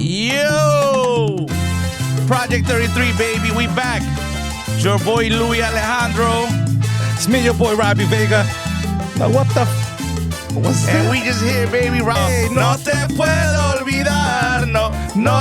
Yo! Project 33, baby, we back. It's your boy Louis Alejandro. It's me, your boy Robbie Vega. Now what the what's that? And we just here, baby, rock. Hey, no te puedo olvidar, no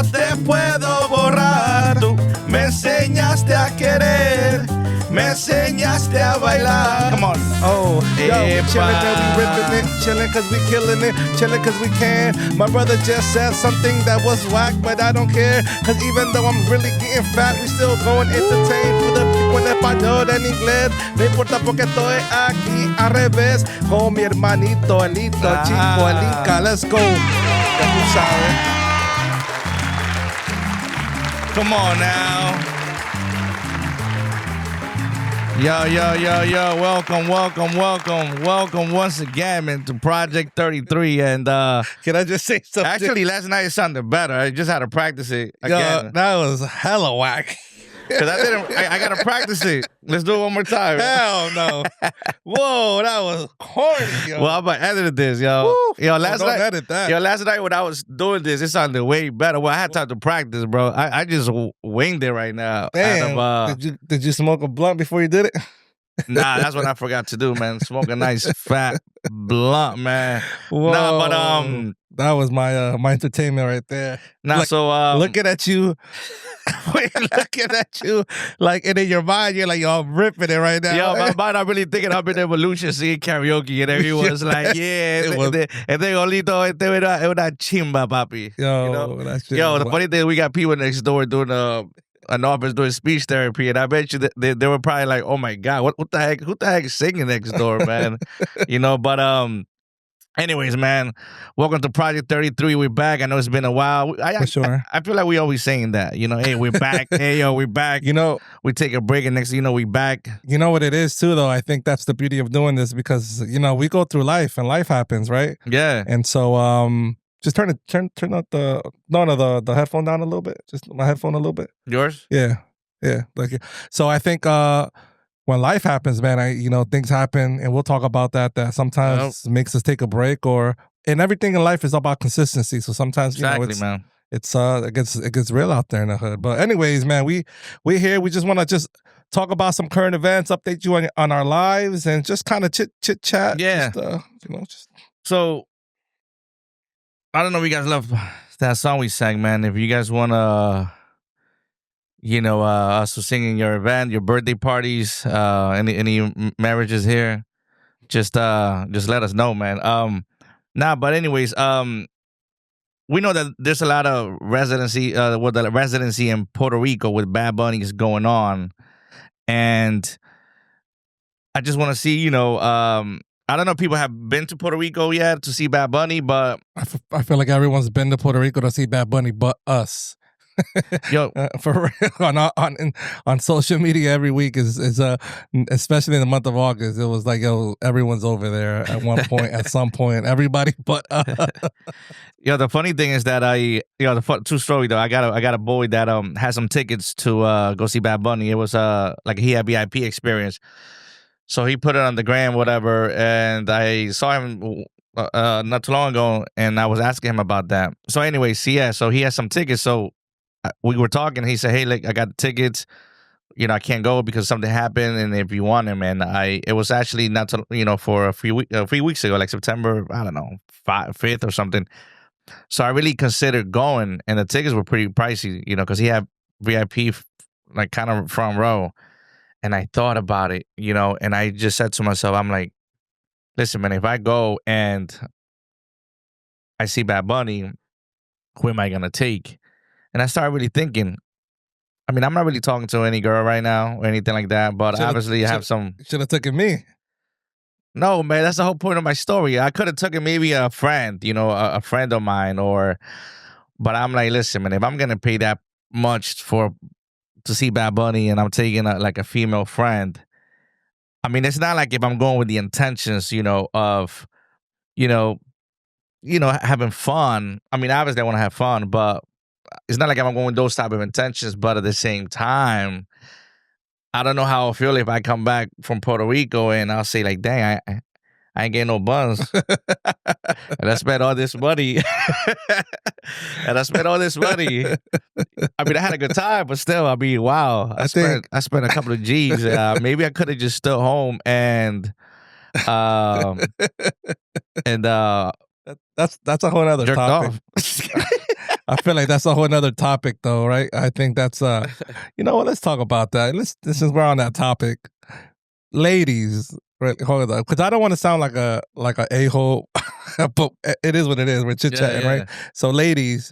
te puedo borrar. Tú me enseñaste a querer, me enseñaste a bailar. Come on. Oh, yo, we Epa. chillin' and we rippin' it, chillin' cause we killin' it, chillin' cause we can. My brother just said something that was whack, but I don't care. Cause even though I'm really getting fat, we still going entertain for the people en español en inglés. No importa porque estoy aquí al revés. Con mi hermanito, el hito, chico, el Inca. Let's go. Ya tú sabes. Come on now. Yo. Welcome once again, man, to Project 33. And Can I just say something? actually, last night it sounded better. I just had to practice it Yo, again. that was hella whack. Because I got to practice it. Let's do it one more time. Hell no. Whoa, that was corny, yo. Well, I'm about to edit this, yo. Woo. Yo, last Don't night, edit that. yo, last night when I was doing this, it sounded way better. Well, I had time to practice, bro. I just winged it right now. Damn. Out of, Did you smoke a blunt before you did it? Nah, that's what I forgot to do, man. Smoke a nice fat blunt, man. Whoa. Nah, but that was my my entertainment right there. nah. Like, So looking at you, looking at you, like, and in your mind, you're like, yo, I'm ripping it right now. yo, my mind, I'm really thinking I'm in Evolution seeing karaoke, and everyone's like, yeah, It was- este golito, este es una chimba, papi. Yo, you know? that shit Yo, was the funny thing, we got people next door doing an office doing speech therapy, and I bet you that they were probably like, "Oh my God, what the heck? Who the heck is singing next door, man?" You know. But anyways, man, welcome to Project 33. We're back. I know it's been a while. For sure. I feel like we always saying that. You know, hey, we're back. Hey, yo, we're back. You know, We take a break, and next thing you know, we back. you know what it is too, though. I think that's the beauty of doing this because we go through life and life happens, right? Yeah. And so just turn out the headphone down a little bit. Just my headphone a little bit. Yours? Yeah. Like, so I think when life happens, man, things happen, and we'll talk about that. That sometimes makes us take a break, and everything in life is about consistency. So sometimes Exactly, man. it gets real out there in the hood. But anyways, man, we here. We just want to just talk about some current events, update you on our lives, and just kind of chit chat. Yeah. Just So I don't know if you guys love that song we sang, man. If you guys want to, us to sing in your event, your birthday parties, any marriages here, just let us know, man. But anyways, we know that there's a lot of the residency in Puerto Rico with Bad Bunny is going on, and I just want to see, I don't know if people have been to Puerto Rico yet to see Bad Bunny, but I feel like everyone's been to Puerto Rico to see Bad Bunny, but us. yo, For real, on social media every week is especially in the month of August, it was like, yo, everyone's over there at one point, at some point, everybody but us. yo, the funny thing is that true story though, I got a boy that had some tickets to go see Bad Bunny. It was like he had VIP experience. So he put it on the gram, whatever, and I saw him not too long ago, and I was asking him about that. So anyways, yeah, so he has some tickets. So we were talking. He said, "Hey, like I got the tickets. I can't go because something happened, and if you want him, and it was actually not to, for a few weeks ago, like September, I don't know, 5th or something. So I really considered going, and the tickets were pretty pricey, because he had VIP like kind of front row. And I thought about it, and I just said to myself, I'm like, listen, man, if I go and I see Bad Bunny, who am I going to take? And I started really thinking, I mean, I'm not really talking to any girl right now or anything like that, but obviously I have some. Should have taken me. No, man, that's the whole point of my story. I could have taken maybe a friend, a friend of mine, but I'm like, listen, man, if I'm going to pay that much to see Bad Bunny and I'm taking a female friend, I mean, it's not like if I'm going with the intentions, of, having fun. I mean, obviously I want to have fun, but it's not like I'm going with those type of intentions. But at the same time, I don't know how I'll feel if I come back from Puerto Rico and I'll say like, dang, I ain't getting no buns. And I spent all this money and I spent all this money. I mean, I had a good time, but still, I mean, wow. I spent a couple of G's. Maybe I could have just stood home and um and that's a whole other jerked topic. off. I feel like that's a whole other topic, though, right? I think that's you know what? Let's talk about that. Since we're on that topic, ladies. Right, hold on, because I don't want to sound like a a-hole, but it is what it is. We're chit chatting, right? So, ladies,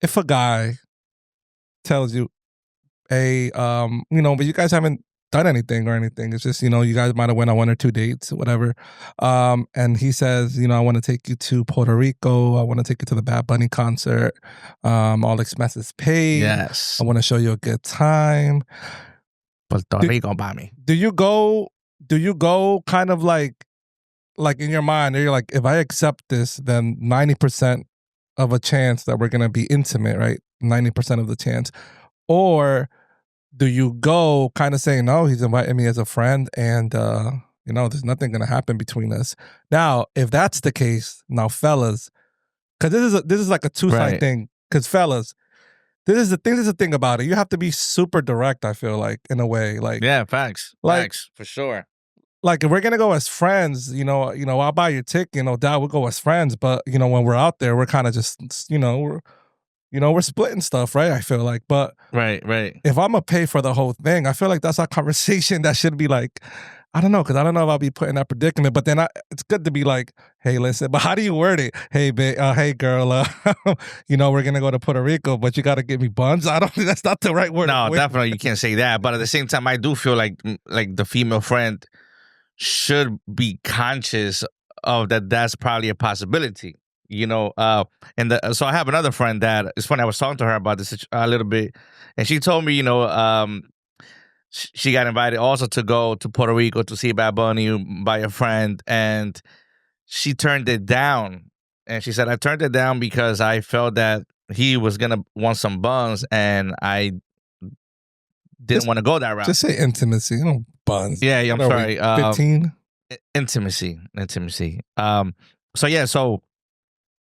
if a guy tells you, "Hey, you know," but you guys haven't done anything or anything. It's just, you know, you guys might have went on 1 or 2 dates, whatever. And he says, you know, I want to take you to Puerto Rico. I want to take you to the Bad Bunny concert. All expenses paid. Yes. I want to show you a good time. Puerto Rico, mommy. Do you go kind of like in your mind, you're like, if I accept this, then 90% of a chance that we're going to be intimate, right? 90% of the chance. Or do you go kind of saying, no, he's inviting me as a friend and, you know, there's nothing going to happen between us. Now, if that's the case, now fellas, because this is like a two-side thing, because fellas, this is the thing about it. You have to be super direct, I feel like, in a way. Like, yeah, facts. Facts, for sure. Like, if we're gonna go as friends, you know, I'll buy your ticket, no doubt we'll go as friends. But, you know, when we're out there, we're kind of just, we're splitting stuff, right? I feel like. But right. If I'm gonna pay for the whole thing, I feel like that's a conversation that should be like, I don't know, because I don't know if I'll be put in that predicament. But then it's good to be like, hey, listen, but how do you word it? Hey, hey, girl, you know, we're gonna go to Puerto Rico, but you got to give me buns. I don't think that's not the right word. No, definitely you can't say that. But at the same time, I do feel like the female friend should be conscious of that. That's probably a possibility, you know. So I have another friend that it's funny. I was talking to her about this a little bit, and she told me, you know, she got invited also to go to Puerto Rico to see Bad Bunny by a friend, and she turned it down. And she said, I turned it down because I felt that he was gonna want some buns, and I didn't want to go that route. Just say intimacy, you know, buns. Yeah, I'm sorry. 15? Intimacy. So yeah, so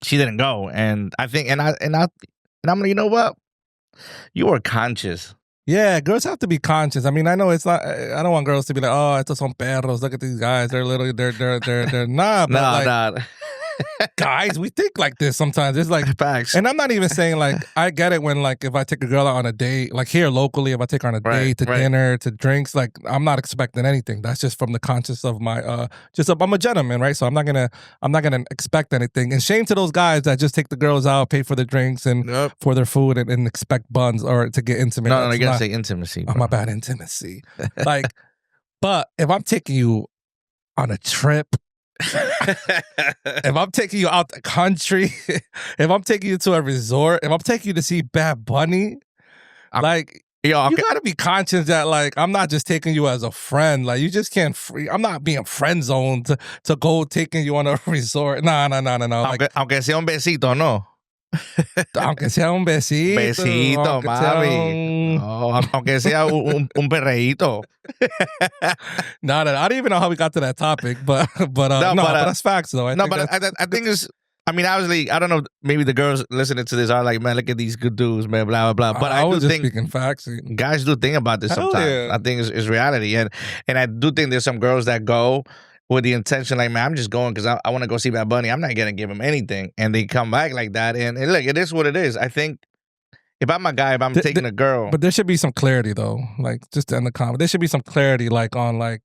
she didn't go, and I think, and I'm like, you know what? You were conscious. Yeah, girls have to be conscious. I mean, I know it's not. I don't want girls to be like, "Oh, estos son perros. Look at these guys. They're literally they're not." But nah. Guys, we think like this sometimes. It's like facts. And I'm not even saying like, I get it when like if I take a girl out on a date, like here locally, if I take her on a date to dinner, to drinks, like I'm not expecting anything. That's just from the conscience of my I'm a gentleman, right? So I'm not gonna expect anything. And shame to those guys that just take the girls out, pay for the drinks and for their food and expect buns or to get intimate. No, you gotta say intimacy. Bro. Oh, my bad, intimacy. Like, but if I'm taking you on a trip, if I'm taking you out the country, if I'm taking you to a resort, if I'm taking you to see Bad Bunny, you gotta be conscious that like I'm not just taking you as a friend. Like you just can't I'm not being friend zoned to go taking you on a resort. No. Like, aunque sea un besito, no. Aunque sea un besito. Besito, mami. Aunque sea un perreíto. No, I don't even know how we got to that topic, but that's facts though. I think it's, I mean, obviously, I don't know, maybe the girls listening to this are like, man, look at these good dudes, man, blah, blah, blah. But I do think speaking facts. Guys do think about this sometimes. Yeah. I think it's reality. And I do think there's some girls that go with the intention, like, man, I'm just going because I want to go see Bad Bunny. I'm not going to give him anything. And they come back like that. And look, it is what it is. I think if I'm a guy, if I'm taking a girl. But there should be some clarity, though. Like, just to end the comment, there should be some clarity, like, on, like,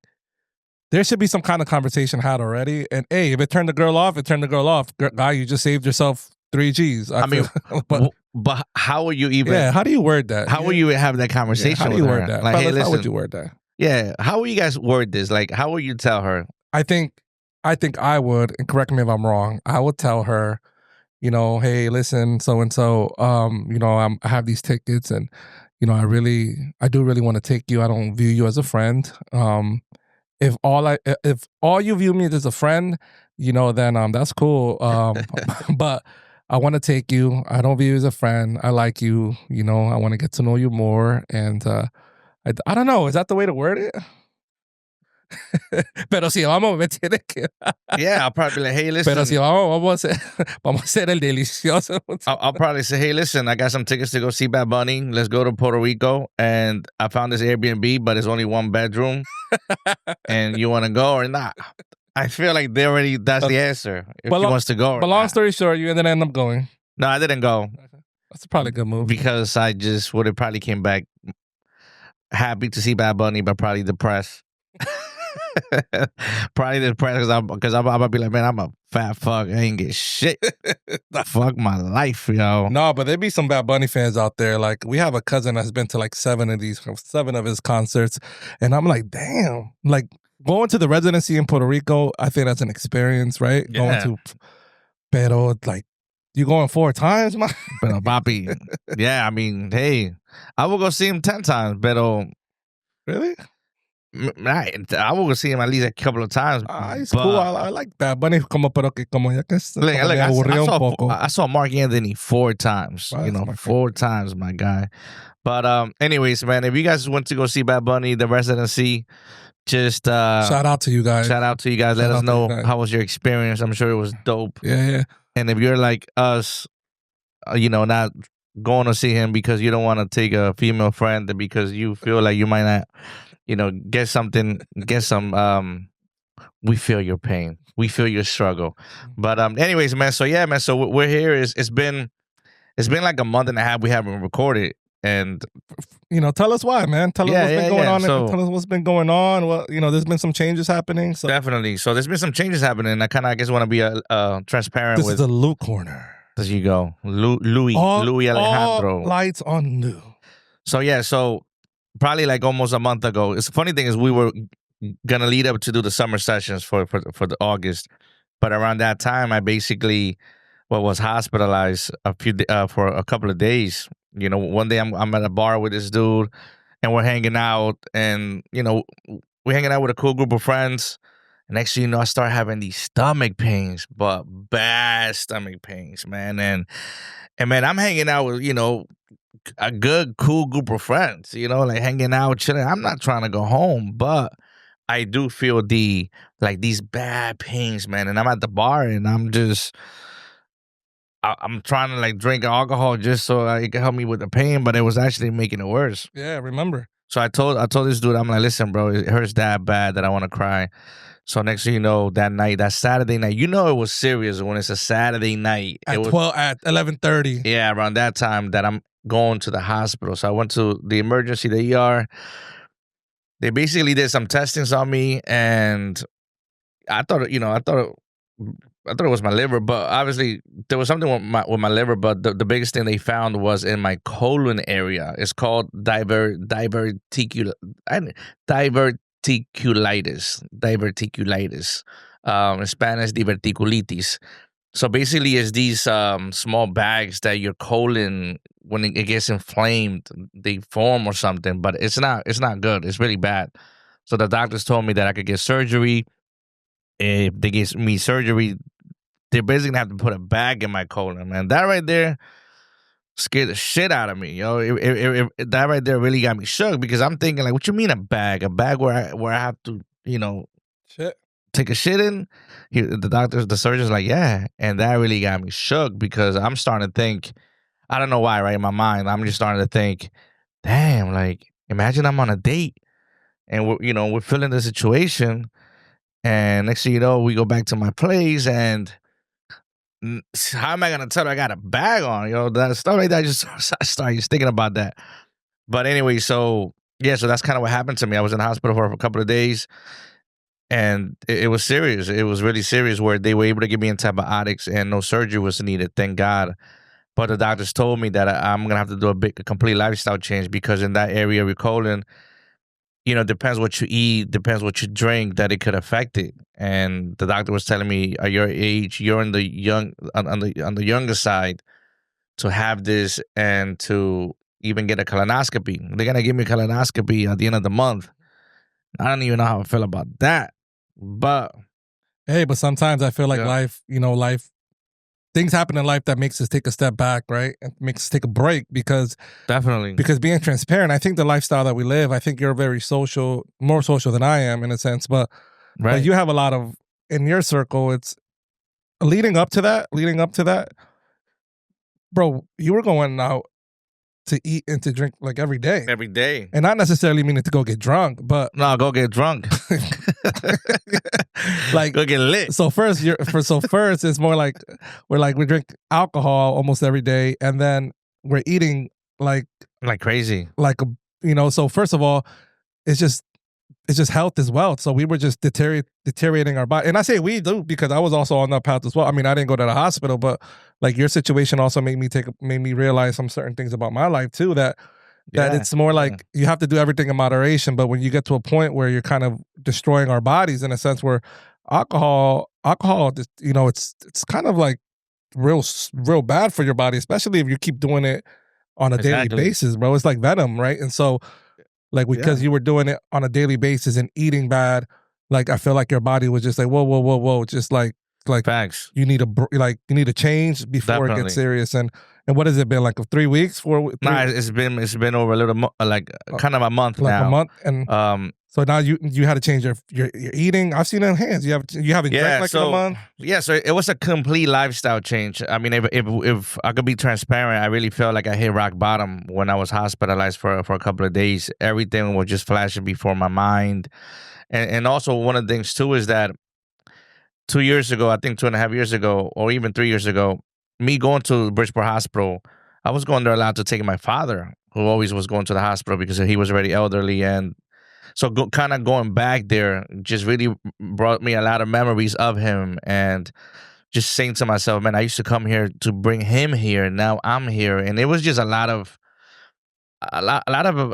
there should be some kind of conversation had already. And, hey, if it turned the girl off, it turned the girl off. Guy, you just saved yourself 3 Gs. I mean, but how will you even. Yeah, how do you word that? How will you have that conversation how do you word that? Like, hey, listen. How would you word that? Yeah, how will you guys word this? Like, how will you tell her? I think I would, and correct me if I'm wrong, I would tell her, you know, hey, listen, so-and-so, you know, I have these tickets and, you know, I do really want to take you. I don't view you as a friend. If all you view me as a friend, you know, then that's cool. But I want to take you. I don't view you as a friend. I like you. You know, I want to get to know you more. And I don't know. Is that the way to word it? Pero si vamos, me tiene que... Yeah, I'll probably be like, hey, listen. Pero si vamos a hacer el delicioso. I'll probably say, hey, listen, I got some tickets to go see Bad Bunny. Let's go to Puerto Rico. And I found this Airbnb, but it's only 1 bedroom. And you want to go or not? I feel like that's the answer. If he wants to go or But long not. story short, you didn't end up going. No, I didn't go. That's probably a good move. Because I just would have probably came back happy to see Bad Bunny, but probably depressed. Probably depressed because I'm about to be like, man, I'm a fat fuck. I ain't get shit. Fuck my life, yo. No, but there be some Bad Bunny fans out there. Like, we have a cousin that's been to like 7 of his concerts. And I'm like, damn. Like, going to the residency in Puerto Rico, I think that's an experience, right? Yeah. Going to, pero like, you going 4 times, man? Pero papi, yeah, I mean, hey, I will go see him 10 times, pero Really? I will go see him at least a couple of times. It's cool. I like Bad Bunny, pero que como ya que me aburrió un poco. I saw Mark Anthony 4 times. Wow, you know, 4 times, my guy. But anyways, man, if you guys went to go see Bad Bunny, the residency, just shout out to you guys. Shout out to you guys. Let us know how was your experience. I'm sure it was dope. Yeah. And if you're like us, you know, not going to see him because you don't want to take a female friend, because you feel like you might not, you know, get some, we feel your pain. We feel your struggle. But anyways, man, so yeah, man, so we're here. It's been like a month and a half we haven't recorded. And you know, tell us why, man. Tell us what's been going on. So, tell us what's been going on. Well, you know, there's been some changes happening. So. Definitely. So there's been some changes happening. I guess want to be transparent this with. This is the Lou corner. There you go, Louis Alejandro. All lights on Lou. So yeah, so probably like almost a month ago. It's the funny thing is we were gonna lead up to do the summer sessions for the August, but around that time I basically was hospitalized for a couple of days. You know, one day I'm at a bar with this dude, and we're hanging out, and you know, we're hanging out with a cool group of friends. And next thing you know, I start having these stomach pains, but bad stomach pains, man. And man, I'm hanging out with, you know, a good, cool group of friends, you know, like hanging out, chilling. I'm not trying to go home, but I do feel these bad pains, man. And I'm at the bar, and I'm trying to like drink alcohol just so it can help me with the pain, but it was actually making it worse. Yeah, remember. So I told this dude, I'm like, listen, bro, it hurts that bad that I want to cry. So next thing you know, that Saturday night, you know it was serious when it's a Saturday night. At 11:30. Yeah, around that time that I'm going to the hospital. So I went to the emergency, the ER. They basically did some testings on me, and I thought it was my liver, but obviously there was something with my liver. But the biggest thing they found was in my colon area. It's called diverticulitis. In Spanish, diverticulitis. So basically, it's these small bags that your colon, when it gets inflamed, they form or something. But it's not good. It's really bad. So the doctors told me that I could get surgery. If they give me surgery, they're basically gonna have to put a bag in my colon, man. That right there scared the shit out of me, yo. That right there really got me shook, because I'm thinking, like, what you mean a bag? A bag where I have to, you know, take a shit in? The surgeon's like, yeah. And that really got me shook, because I'm starting to think, I don't know why, right? In my mind, I'm just starting to think, damn, like, imagine I'm on a date and we're feeling the situation, and next thing you know, we go back to my place, and how am I gonna tell her I got a bag on? That stuff like that. I started thinking about that. But anyway, so that's kind of what happened to me. I was in the hospital for a couple of days, and it was serious. It was really serious, where they were able to give me antibiotics and no surgery was needed. Thank God. But the doctors told me that I'm gonna have to do a complete lifestyle change, because in that area of your colon, you know, depends what you eat, depends what you drink, that it could affect it. And the doctor was telling me, at your age, you're on the younger side to have this, and to even get a colonoscopy. They're gonna give me a colonoscopy at the end of the month. I don't even know how I feel about that. But hey, but sometimes I feel like life things happen in life that makes us take a step back, right? And makes us take a break because Definitely. being transparent, I think the lifestyle that we live, I think you're very social, more social than I am in a sense, but you have a lot of, in your circle, it's leading up to that, bro, you were going out to eat and to drink like every day. Every day. And not necessarily meaning to go get drunk, but no, go get drunk. like go get lit. So first it's more like we drink alcohol almost every day, and then we're eating like crazy. So first of all, it's just health as well. So we were just deteriorating our body. And I say we do because I was also on that path as well. I mean, I didn't go to the hospital, but like your situation also made me realize some certain things about my life too, that it's more like you have to do everything in moderation. But when you get to a point where you're kind of destroying our bodies in a sense where alcohol, it's kind of like real bad for your body, especially if you keep doing it on a daily basis, bro. It's like venom, right? And so like because you were doing it on a daily basis and eating bad, like I feel like your body was just like whoa, just like facts. You need a change before it gets serious. And what has it been, like 3 weeks? 4 weeks? Nah, it's been over a little kind of a month now. A month, and so now you had to change your eating. I've seen it in hands. You haven't drank in a month. Yeah, so it was a complete lifestyle change. I mean, if I could be transparent, I really felt like I hit rock bottom when I was hospitalized for a couple of days. Everything was just flashing before my mind, and also one of the things too is that 2 years ago, I think 2.5 years ago, or even 3 years ago, me going to Bridgeport Hospital, I was going there allowed to take my father, who always was going to the hospital because he was already elderly. And so kind of going back there just really brought me a lot of memories of him, and just saying to myself, man, I used to come here to bring him here. Now I'm here. And it was just a lot of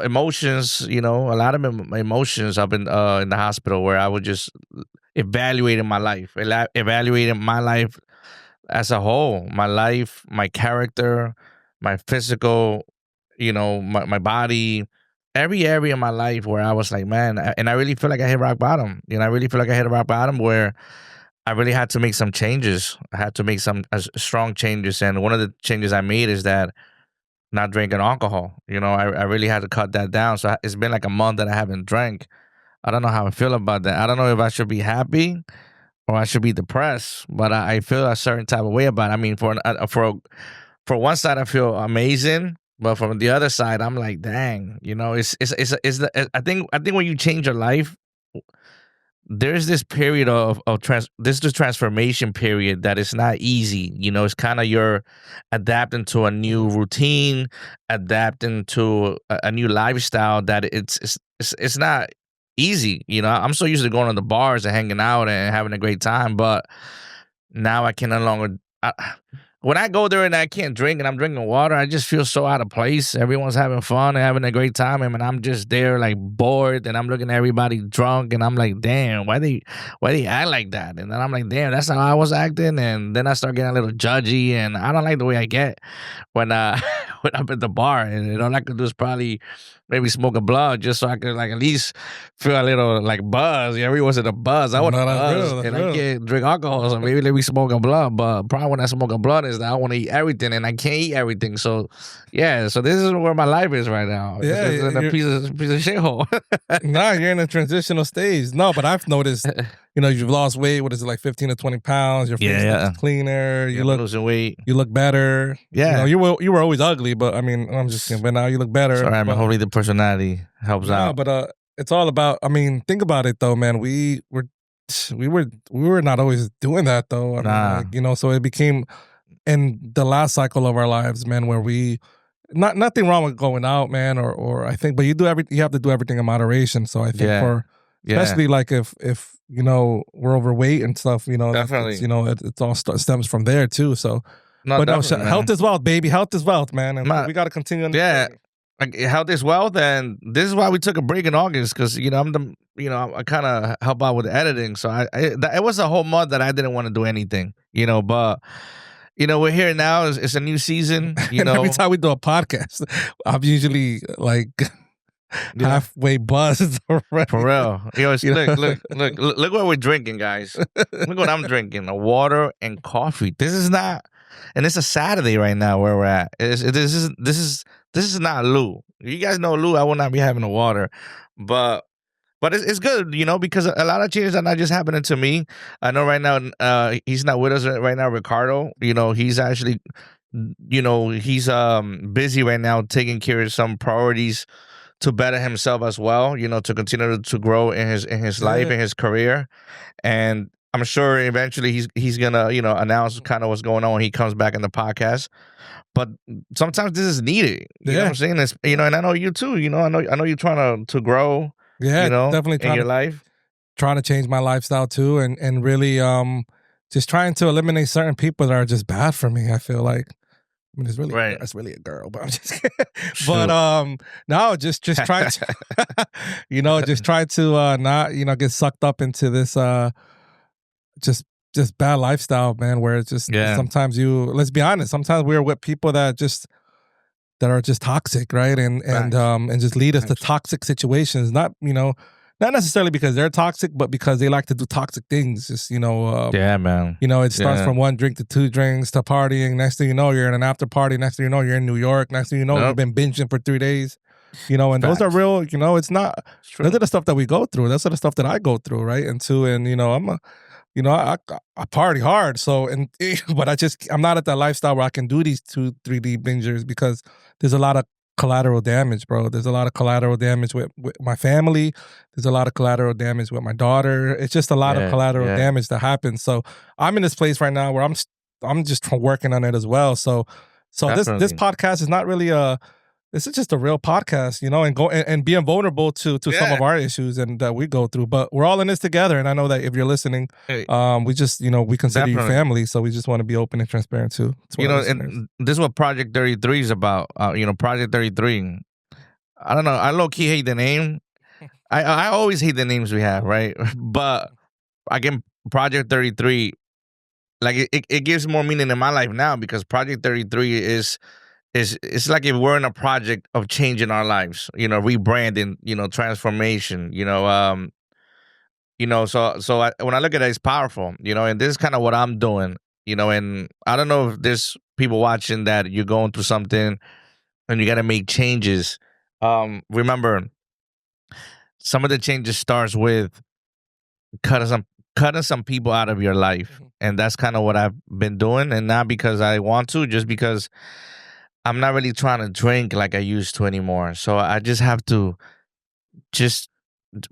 emotions, a lot of emotions up in the hospital, where I was just evaluating my life as a whole, my life, my character, my physical, my body, every area of my life, where I was like, man, and I really feel like I hit rock bottom. I really feel like I hit rock bottom where I really had to make some changes. I had to make some strong changes. And one of the changes I made is that not drinking alcohol. I really had to cut that down. So it's been like a month that I haven't drank. I don't know how I feel about that. I don't know if I should be happy or I should be depressed, but I feel a certain type of way about it. I mean, for one side, I feel amazing, but from the other side, I'm like, dang, I think when you change your life, there's this period of this transformation period that is not easy. It's kind of you're adapting to a new routine, adapting to a new lifestyle that it's not easy. I'm so used to going to the bars and hanging out and having a great time, but now I can no longer. When I go there and I can't drink and I'm drinking water, I just feel so out of place. Everyone's having fun and having a great time, and I'm just there like bored, and I'm looking at everybody drunk, and I'm like, damn, why they act like that? And then I'm like, damn, that's how I was acting. And then I start getting a little judgy, and I don't like the way I get when when I'm at the bar, and all I could do is probably maybe smoke a blunt just so I could like at least feel a little like buzz. Everyone's in a buzz. I want to buzz, and I can't drink alcohol, so maybe let me smoke a blunt. But probably when I smoke a blunt is that I want to eat everything, and I can't eat everything. So yeah, so this is where my life is right now. Yeah, it's in a piece of shithole. Nah, you're in a transitional stage. No, but I've noticed, you've lost weight. What is it, like 15 to 20 pounds? Your face looks cleaner. You look losing weight. You look better. Yeah, you were always ugly, but I mean, I'm just kidding. But now you look better. Sorry, hopefully the personality helps out. But it's all about. I mean, think about it though, man. We were not always doing that though. I mean, so it became in the last cycle of our lives, man, where we. Nothing wrong with going out, man, or I think, but you have to do everything in moderation. So I think especially like if we're overweight and stuff, definitely, it all stems from there too. So, health is wealth, baby. Health is wealth, man, and we got to continue. Like health is wealth, and this is why we took a break in August, because I kind of help out with the editing. So it was a whole month that I didn't want to do anything, but. We're here now. It's a new season. And every time we do a podcast, I'm usually like halfway buzzed already. For real. Look what we're drinking, guys. Look what I'm drinking: a water and coffee. This is not and it's a Saturday right now where we're at. This is not Lou. You guys know Lou. I will not be having the water, but it's good, because a lot of changes are not just happening to me. I know right now, he's not with us right now, Ricardo. He's actually, he's busy right now taking care of some priorities to better himself as well. To continue to grow in his life, in his career, and I'm sure eventually he's gonna announce kind of what's going on when he comes back in the podcast. But sometimes this is needed. You know what I'm saying? It's, and I know you too. I know you're trying to grow. Yeah, definitely in your life. Trying to change my lifestyle too, and really just trying to eliminate certain people that are just bad for me. I feel like. I mean, it's really a girl, but I'm just kidding. But no, just try to, just try to not, get sucked up into this just bad lifestyle, man. Where it's just sometimes let's be honest, sometimes we're with people that are just toxic, right? And just lead us to toxic situations. Not necessarily because they're toxic, but because they like to do toxic things. Just yeah, man. It starts from 1 drink to 2 drinks to partying. Next thing you know, you're in an after party. Next thing you know, you're in New York. Next thing you know, you've been binging for 3 days. And those are real. It's not. Those are the stuff that we go through. That's the stuff that I go through, right? I party hard. So but I'm not at that lifestyle where I can do these 2-3 bingers because there's a lot of collateral damage, bro. There's a lot of collateral damage with my family. There's a lot of collateral damage with my daughter. It's just a lot of collateral damage that happens. So I'm in this place right now where I'm just working on it as well. So this podcast is not really this is just a real podcast, and go and being vulnerable to some of our issues and that we go through. But we're all in this together, and I know that if you're listening, we just we consider you family, so we just want to be open and transparent too. And this is what Project 33 is about. Project 33. I don't know. I low key hate the name. I always hate the names we have, right? But again, Project 33, like it gives more meaning in my life now because Project 33 is. It's like if we're in a project of changing our lives, rebranding, transformation, so when I look at it, it's powerful, and this is kind of what I'm doing, and I don't know if there's people watching that you're going through something and you got to make changes. Remember, some of the changes starts with cutting some people out of your life, and that's kind of what I've been doing, and not because I want to, just because I'm not really trying to drink like I used to anymore. So I just have to just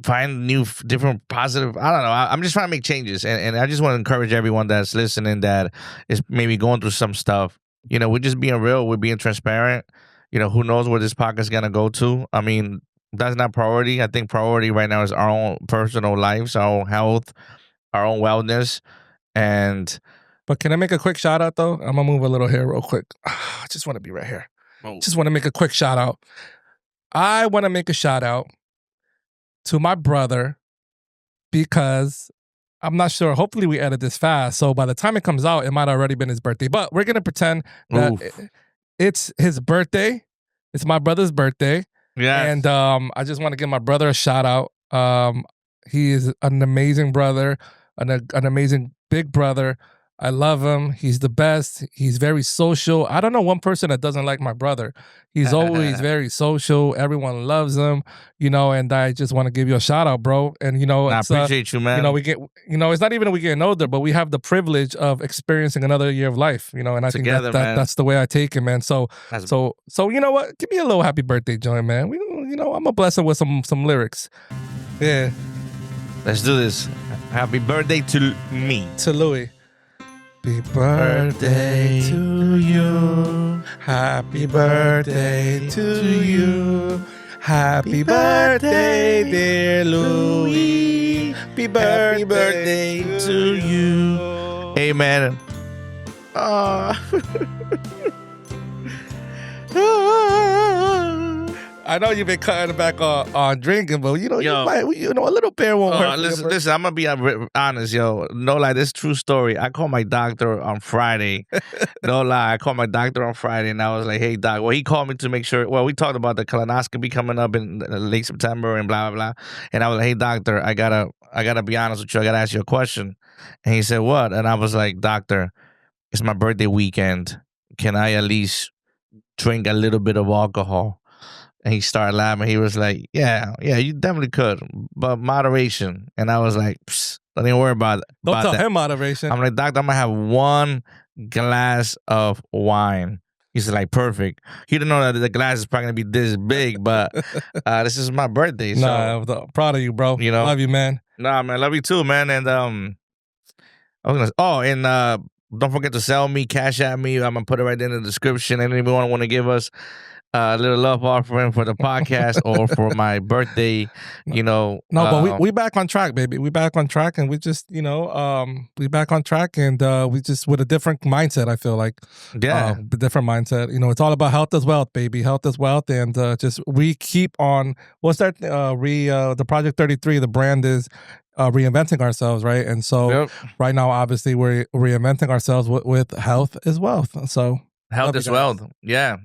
find different positive. I don't know. I'm just trying to make changes. And I just want to encourage everyone that's listening that is maybe going through some stuff. We're just being real. We're being transparent. Who knows where this podcast is going to go to. I mean, that's not priority. I think priority right now is our own personal lives, our own health, our own wellness. But can I make a quick shout out though? I'm gonna move a little here real quick. I just want to be right here. Just want to make a quick shout out. I want to make a shout out to my brother because I'm not sure. Hopefully we edit this fast. So by the time it comes out, it might have already been his birthday. But we're gonna pretend that it's his birthday. It's my brother's birthday. Yeah. And I just want to give my brother a shout out. He is an amazing brother, an amazing big brother. I love him. He's the best. He's very social. I don't know one person that doesn't like my brother. He's always very social. Everyone loves him, and I just want to give you a shout out, bro. And, I appreciate you, man. We get, it's not even that we're getting older, but we have the privilege of experiencing another year of life, and I Together, think that's the way I take it, man. So you know what? Give me a little happy birthday joint, man. I'm going to bless him with some lyrics. Yeah. Let's do this. Happy birthday to me. To Louis. Happy birthday to you. Happy birthday to you. Happy birthday, dear Louis. Happy birthday to you. Amen. I know you've been cutting back on drinking, but you might, a little beer won't hurt. Listen, I'm gonna be honest, yo. No lie, this is true story. I called my doctor on Friday. No lie, I called my doctor on Friday, and I was like, "Hey, doc." Well, he called me to make sure. Well, we talked about the colonoscopy coming up in late September and blah blah blah. And I was like, "Hey, doctor, I gotta be honest with you. I gotta ask you a question." And he said, "What?" And I was like, "Doctor, it's my birthday weekend. Can I at least drink a little bit of alcohol?" And he started laughing. He was like, "Yeah, you definitely could, but moderation." And I was like, "Psst, don't even worry about Don't tell that." him moderation. I'm like, "Doctor, I'm gonna have 1 glass of wine." He's like, "Perfect." He didn't know that the glass is probably gonna be this big, but this is my birthday. So, Nah, proud of you, bro. You know? Love you, man. nah, man, love you too, man. And I was gonna. Don't forget to sell me, cash at me. I'm gonna put it right there in the description. Anyone want to give us a little love offering for the podcast or for my birthday, No, but we back on track, baby. We back on track, and we just we back on track, and we just with a different mindset. I feel like yeah, a different mindset. It's all about health as wealth, baby. Health is wealth, and just we keep on. What's that? The Project 33. The brand is. Reinventing ourselves, right? And so right now, obviously, we're reinventing ourselves with health as wealth. So health is wealth. Yeah.